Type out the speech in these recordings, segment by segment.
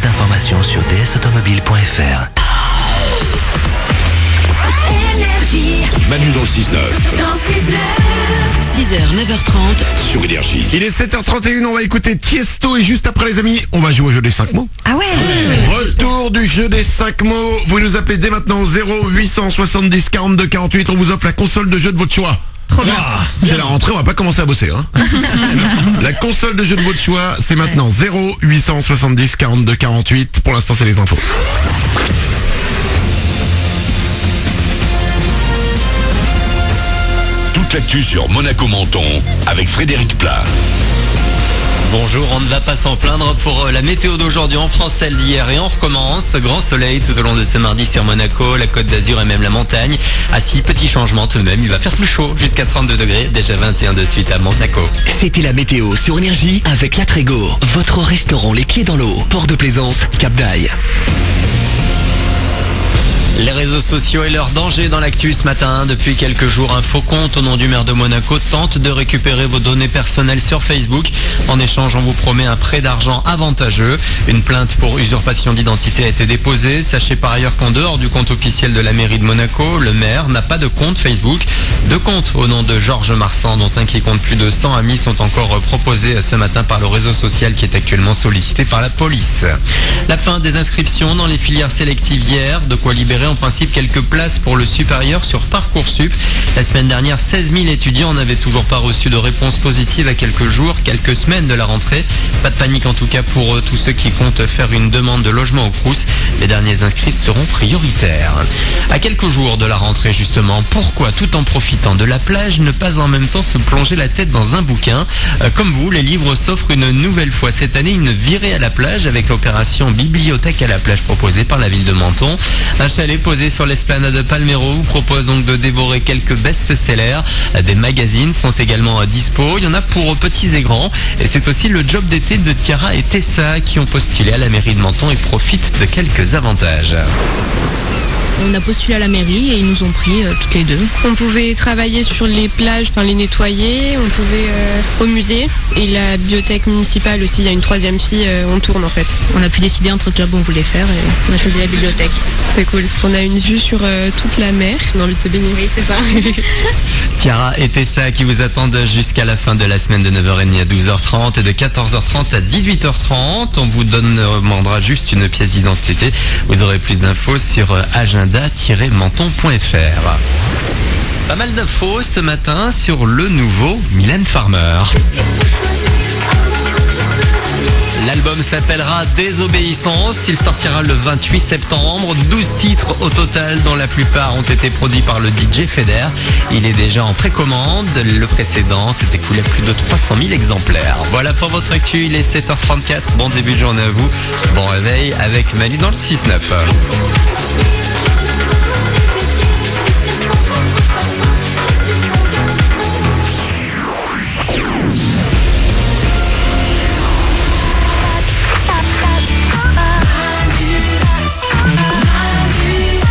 d'informations sur dsautomobile.fr. Manu dans le 6-9. 6h, 9h30 Sur Énergie. Il est 7h31, on va écouter Tiesto et juste après les amis, on va jouer au jeu des 5 mots. Ah ouais. Retour du jeu des 5 mots. Vous nous appelez dès maintenant 0870 42 48. On vous offre la console de jeu de votre choix. Trop bien. C'est la rentrée, on va pas commencer à bosser. Hein. La console de jeu de votre choix, c'est maintenant 0870 42 48. Pour l'instant, c'est les infos. Toute l'actu sur Monaco-Menton avec Frédéric Plat. Bonjour, on ne va pas s'en plaindre pour la météo d'aujourd'hui en France, celle d'hier, et on recommence. Grand soleil tout au long de ce mardi sur Monaco, la Côte d'Azur et même la montagne. Ah si, petit changement tout de même, il va faire plus chaud, jusqu'à 32 degrés, déjà 21 de suite à Monaco. C'était la météo sur Énergie avec La Trégo, votre restaurant les pieds dans l'eau, Port de Plaisance, Cap d'Aille. Les réseaux sociaux et leur danger dans l'actu ce matin. Depuis quelques jours, un faux compte au nom du maire de Monaco tente de récupérer vos données personnelles sur Facebook. En échange, on vous promet un prêt d'argent avantageux. Une plainte pour usurpation d'identité a été déposée. Sachez par ailleurs qu'en dehors du compte officiel de la mairie de Monaco, le maire n'a pas de compte Facebook. 2 comptes au nom de Georges Marsan, dont un qui compte plus de 100 amis, sont encore proposés ce matin par le réseau social qui est actuellement sollicité par la police. La fin des inscriptions dans les filières sélectives hier, de quoi libérer en principe quelques places pour le supérieur sur Parcoursup. La semaine dernière, 16 000 étudiants n'avaient toujours pas reçu de réponse positive à quelques jours, quelques semaines de la rentrée. Pas de panique en tout cas pour tous ceux qui comptent faire une demande de logement au Crous. Les derniers inscrits seront prioritaires. À quelques jours de la rentrée justement, pourquoi tout en profitant de la plage, ne pas en même temps se plonger la tête dans un bouquin? Comme vous, les livres s'offrent une nouvelle fois cette année une virée à la plage avec l'opération Bibliothèque à la plage proposée par la ville de Menton. Un chalet posé sur l'esplanade Palmero vous propose donc de dévorer quelques best-sellers. Des magazines sont également à dispo. Il y en a pour petits et grands. Et c'est aussi le job d'été de Tiara et Tessa qui ont postulé à la mairie de Menton et profitent de quelques avantages. On a postulé à la mairie et ils nous ont pris toutes les deux. On pouvait travailler sur les plages, les nettoyer, on pouvait au musée. Et la bibliothèque municipale aussi, il y a une 3e fille, on tourne en fait. On a pu décider entre job on voulait faire et on a choisi la bibliothèque. C'est cool. On a une vue sur toute la mer, on a envie de se baigner. Oui, c'est ça. Tiara et Tessa qui vous attendent jusqu'à la fin de la semaine de 9h30 à 12h30 et de 14h30 à 18h30. On vous demandera juste une pièce d'identité. Vous aurez plus d'infos sur agenda-menton.fr. Pas mal d'infos ce matin sur le nouveau Mylène Farmer. L'album s'appellera Désobéissance, il sortira le 28 septembre, 12 titres au total dont la plupart ont été produits par le DJ Feder. Il est déjà en précommande, le précédent s'est écoulé à plus de 300 000 exemplaires. Voilà pour votre actu, il est 7h34, bon début de journée à vous, bon réveil avec Manu dans le 6-9.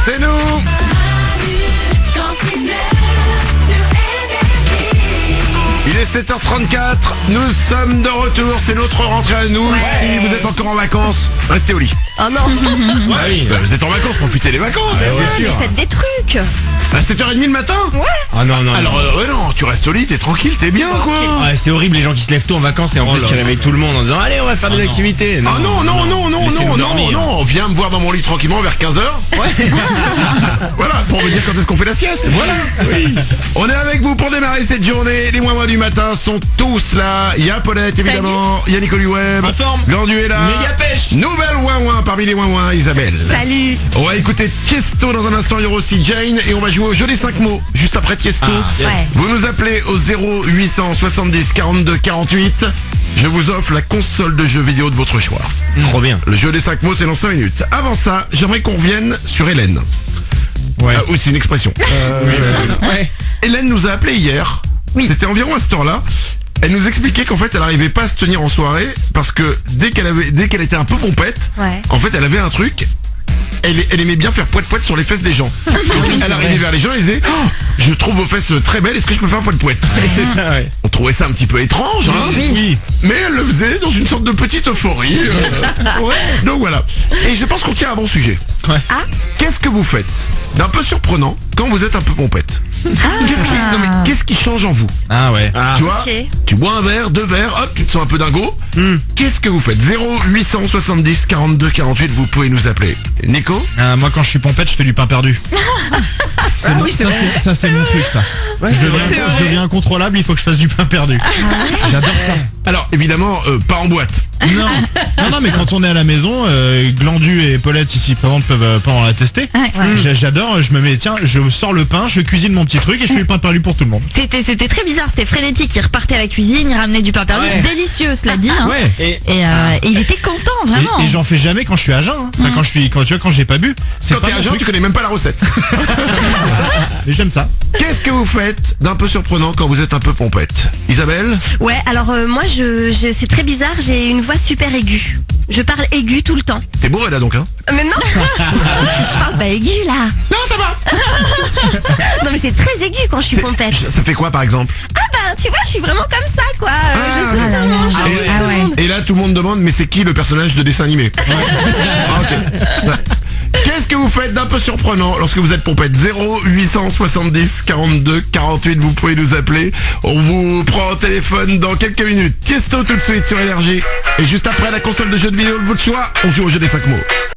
C'est nous. Il est 7h34, nous sommes de retour, c'est notre rentrée à nous. Si vous êtes encore en vacances, restez au lit. Oh non. Vous êtes en vacances, profitez des vacances, c'est sûr. Faites des trucs. À 7h30 le matin? Ah non, non. Alors non, tu restes au lit, t'es tranquille, t'es bien quoi. Ouais, c'est horrible les gens qui se lèvent tôt en vacances et en plus qui réveillent tout le monde en disant allez on va faire des activités. Ah non, viens me voir dans mon lit tranquillement vers 15h. Ouais. Voilà, pour me dire quand est-ce qu'on fait la sieste. Voilà. Oui. On est avec vous pour démarrer cette journée. Les moins du matin sont tous là. Il y a Paulette évidemment, il y a Nicole Web, Glandu est là. Méga pêche. Nouvelle ouin parmi les ouin Isabelle. Salut. On va écouter Tiesto dans un instant, il y aura aussi Jane et on va jouer au jeu des 5 mots juste après Tiesto. Ouais. Vous nous appelez au 0870 42 48. Je vous offre la console de jeux vidéo de votre choix. Trop bien. Le jeu des 5 mots, c'est dans 5 minutes. Avant ça, j'aimerais qu'on revienne sur Hélène. Ouais. Oui, c'est une expression. Ouais. Hélène nous a appelé hier. Oui. C'était environ à cette heure-là. Elle nous expliquait qu'en fait, elle n'arrivait pas à se tenir en soirée parce que dès qu'elle était un peu pompette, Ouais. en fait, elle avait un truc. elle aimait bien faire poète-poète sur les fesses des gens. Elle arrivait vers les gens et disait je trouve vos fesses très belles, est-ce que je peux faire poète-poète? C'est ça, ouais. On trouvait ça un petit peu étrange, hein. Oui. Mais elle le faisait dans une sorte de petite euphorie. Donc voilà. Et je pense qu'on tient à un bon sujet. Ouais. Qu'est-ce que vous faites d'un peu surprenant quand vous êtes un peu pompette? Qu'est-ce qui change en vous? Ah ouais. Tu vois, tu bois un verre, 2 verres, hop, tu te sens un peu dingo. Qu'est-ce que vous faites? 0870 42 48, vous pouvez nous appeler. Nico? Moi quand je suis pompette, je fais du pain perdu. Ça c'est mon truc ça. Je deviens incontrôlable, il faut que je fasse du pain perdu. J'adore ça. Alors évidemment, pas en boîte. Non, mais quand on est à la maison, Glandu et Paulette ici présentes peuvent pas en attester. J'adore, je me mets, tiens, je sors le pain, je cuisine mon petit truc et je fais du pain perdu pour tout le monde. C'était très bizarre, c'était frénétique, il repartait à la cuisine, il ramenait du pain perdu, délicieux cela dit. Hein. Ouais. Et il était content vraiment. Et j'en fais jamais quand je suis à jeun. Hein. Enfin, quand j'ai pas bu. Quand t'es à jeun, tu connais même pas la recette. Et j'aime ça. Qu'est-ce que vous faites d'un peu surprenant quand vous êtes un peu pompette? Isabelle? Ouais, alors moi c'est très bizarre, j'ai une voix super aiguë. Je parle aigu tout le temps. T'es bourré là donc, hein? Mais non. Je parle pas aigu là. Non, ça va. Non mais c'est très aigu quand je suis pompette. Ça fait quoi par exemple? Ah bah tu vois, je suis vraiment comme ça quoi. Je suis tout le monde. Et là tout le monde demande mais c'est qui le personnage de dessin animé? Ok. Qu'est-ce que vous faites d'un peu surprenant lorsque vous êtes pompette? 0870 42 48, vous pouvez nous appeler. On vous prend au téléphone dans quelques minutes. Tiesto tout de suite sur Énergie. Et juste après la console de jeux de vidéo de votre choix, on joue au jeu des 5 mots.